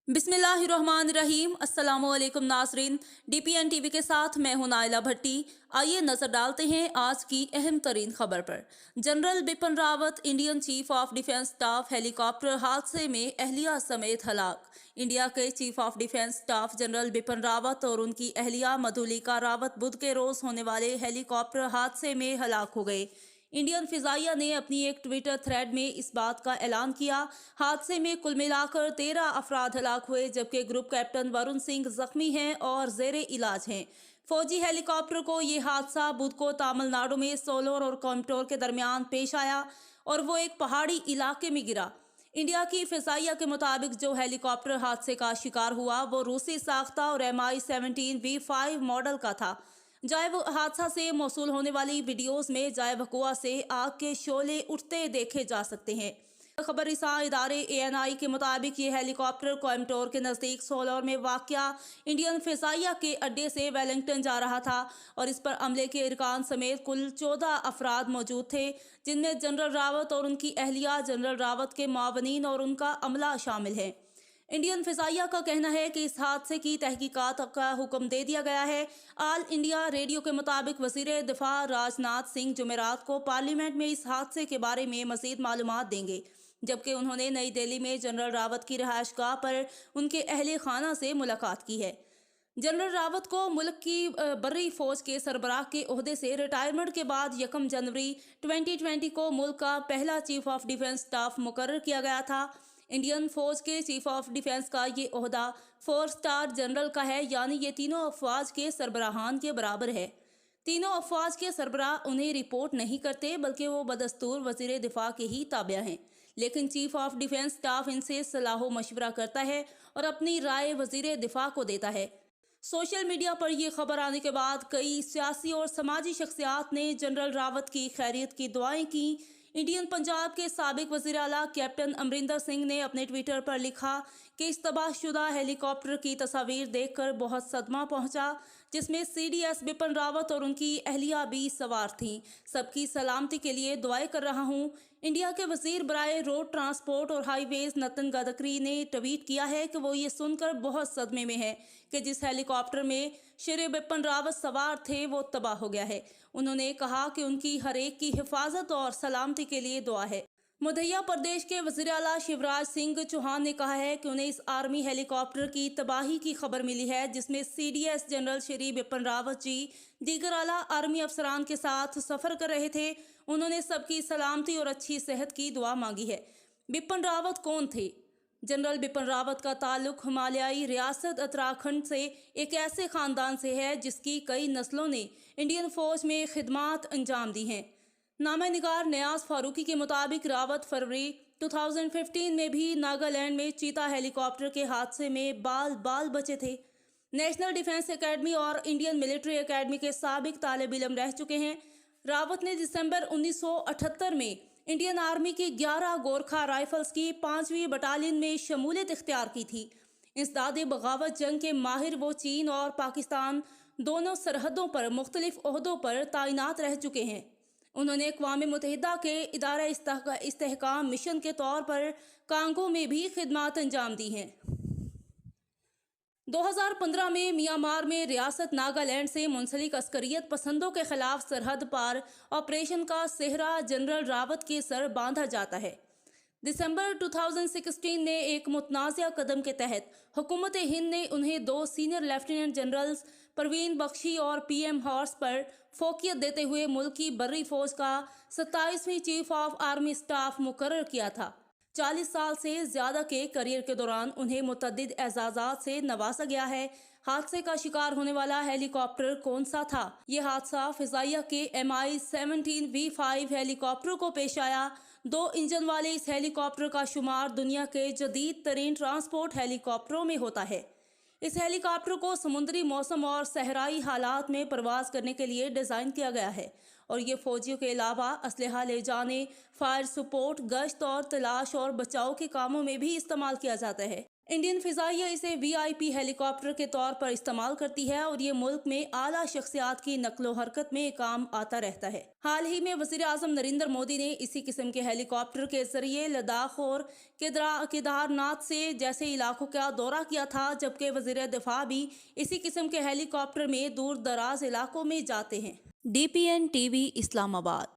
बिस्मिल्लाहिर्रहमानिर्रहीम। अस्सलामुअलैकुम नाज़रीन, DPN TV के साथ मैं हूं नाइला भट्टी। आइए नजर डालते हैं आज की अहम तरीन खबर पर। General Bipin Rawat Indian chief of defence staff helicopter हादसे में अहलिया समेत हलाक। इंडिया के chief of defence staff general Bipin Rawat और उनकी अहलिया मधुलिका रावत बुध के रोज होने वाले हेलीकॉप्टर हादसे में हलाक हो गए। इंडियन फिजाइया ने अपनी एक ट्विटर थ्रेड में इस बात का ऐलान किया। हादसे में कुल मिलाकर 13 अफराद हलाक हुए, जबकि ग्रुप कैप्टन वरुण सिंह जख्मी हैं और जेरे इलाज हैं। फौजी हेलीकॉप्टर को ये हादसा बुध को तमिलनाडु में सोलोर और कोयम्बटूर के दरमियान पेश आया और वो एक पहाड़ी इलाके में गिरा। इंडिया की फिजाइया के मुताबिक जो हेलीकॉप्टर हादसे का शिकार हुआ वो रूसी साख्ता और MI-17 V5 मॉडल का था। जायब हादसा से मौसूल होने वाली वीडियोस में जायब कुआ से आग के शोले उठते देखे जा सकते हैं। खबर रिसां इदारे ANI के मुताबिक ये हेलीकॉप्टर कोयम्बटूर के नज़दीक सोलोर में वाक़या इंडियन फिजाइया के अड्डे से वेलिंगटन जा रहा था और इस पर अमले के इरकान समेत कुल 14 अफराद मौजूद थे, जिनमें जनरल रावत और उनकी अहलिया, जनरल रावत के मावनीन और उनका अमला शामिल है। इंडियन फिजाइया का कहना है कि इस हादसे की तहकीकात का हुक्म दे दिया गया है। ऑल इंडिया रेडियो के मुताबिक वज़ीर दिफा राजनाथ सिंह जुमेरात को पार्लियामेंट में इस हादसे के बारे में मज़ीद मालूमात देंगे, जबकि उन्होंने नई दिल्ली में जनरल रावत की रिहाइशगाह पर उनके अहले खाना से मुलाकात की है। जनरल रावत को मुल्क की बर्री फौज के सरबराह के ओहदे से रिटायरमेंट के बाद 1 जनवरी 2020 को मुल्क का पहला चीफ ऑफ डिफेंस स्टाफ मुकर्रर किया गया था। इंडियन फौज के चीफ ऑफ डिफेंस का ये ओहदा 4 स्टार जनरल का है, यानी ये तीनों अफवाज के सरबराहान के बराबर है। तीनों अफवाज के सरबराह उन्हें रिपोर्ट नहीं करते, बल्कि वो बदस्तूर वज़ीर दिफा के ही ताबिया हैं, लेकिन चीफ ऑफ डिफेंस स्टाफ इनसे सलाह मशवरा करता है और अपनी राय वज़ीर दिफा को देता है। सोशल मीडिया पर यह खबर आने के बाद कई सियासी और समाजी शख्सियात ने जनरल रावत की खैरियत की दुआएं की। इंडियन पंजाब के साबिक वज़ीर आला कैप्टन अमरिंदर सिंह ने अपने ट्विटर पर लिखा कि इस तबाहशुदा हेलीकॉप्टर की तस्वीर देखकर बहुत सदमा पहुंचा, जिसमें CDS बिपिन रावत और उनकी अहलिया भी सवार थीं। सबकी सलामती के लिए दुआएं कर रहा हूं। इंडिया के वज़ीर बराए रोड ट्रांसपोर्ट और हाईवेज नितिन गडकरी ने ट्वीट किया है कि वो ये सुनकर बहुत सदमे में है कि जिस हेलीकॉप्टर में श्री बिपिन रावत सवार थे वो तबाह हो गया है। उन्होंने कहा कि उनकी हर एक की हिफाजत और सलामती के लिए दुआ है। मध्य प्रदेश के वज़ीर आला शिवराज सिंह चौहान ने कहा है कि उन्हें इस आर्मी हेलीकॉप्टर की तबाही की खबर मिली है, जिसमें CDS जनरल श्री बिपिन रावत जी दीगर आला आर्मी अफसरान के साथ सफ़र कर रहे थे। उन्होंने सबकी सलामती और अच्छी सेहत की दुआ मांगी है। बिपिन रावत कौन थे? जनरल बिपिन रावत का ताल्लुक हिमालयाई रियासत उत्तराखंड से एक ऐसे ख़ानदान से है जिसकी कई नस्लों ने इंडियन फ़ौज में खिदमात अंजाम दी हैं। नामा निगार नियाज फारूकी के मुताबिक रावत फरवरी 2015 में भी नागालैंड में चीता हेलीकॉप्टर के हादसे में बाल बचे थे। नेशनल डिफेंस एकेडमी और इंडियन मिलिट्री एकेडमी के साबिक तालिब इल्म रह चुके हैं। रावत ने दिसंबर 1978 में इंडियन आर्मी की 11 गोरखा राइफल्स की 5वीं बटालियन में शमूलियत इख्तियार की थी। इंसदादे बगावत जंग के माहिर वो चीन और पाकिस्तान दोनों सरहदों पर मुख्तलिफ ओहदों पर तैनात रह चुके हैं। उन्होंने अक़वाम मुत्तहिदा के इदारा इस्तेहकाम मिशन के तौर पर कांगो में भी खिदमात अंजाम दी हैं। 2015 में म्यांमार में रियासत नागालैंड से मुंसलिक अस्करियत पसंदों के खिलाफ सरहद पार ऑपरेशन का सेहरा जनरल रावत के सर बांधा जाता है। दिसंबर 2016 में एक मुतनाज़ा कदम के तहत हुकूमत हिंद ने उन्हें 2 senior lieutenant generals Parveen Bakshi और PM हॉर्स पर फोकियत देते हुए मुल्क की बर्री फौज का 27वीं चीफ ऑफ आर्मी स्टाफ मुकर्रर किया था। 40 साल से ज़्यादा के करियर के दौरान उन्हें मुतअद्दिद एजाज़ात से नवाजा गया है। हादसे का शिकार होने वाला हेलीकॉप्टर कौन सा था? ये हादसा फिजाइया के MI-17 V5 हेलीकॉप्टर को पेश आया। 2 इंजन वाले इस हेलीकॉप्टर का शुमार दुनिया के जदीद तरीन ट्रांसपोर्ट हेलीकॉप्टरों में होता है। इस हेलीकॉप्टर को समुद्री मौसम और सहराई हालात में परवाज करने के लिए डिज़ाइन किया गया है और ये फौजियों के अलावा असलहा ले जाने, फायर सपोर्ट, गश्त और तलाश और बचाव के कामों में भी इस्तेमाल किया जाता है। इंडियन फिजाइया इसे वीआईपी हेलीकॉप्टर के तौर पर इस्तेमाल करती है और ये मुल्क में आला शख्सियात की नकलो हरकत में काम आता रहता है। हाल ही में वज़ीर आज़म नरेंद्र मोदी ने इसी किस्म के हेलीकॉप्टर के जरिए लद्दाख और केदारनाथ से जैसे इलाकों का दौरा किया था, जबकि वज़ीर दिफा भी इसी किस्म के हेलीकॉप्टर में दूर दराज इलाकों में जाते हैं। DPN TV Islamabad.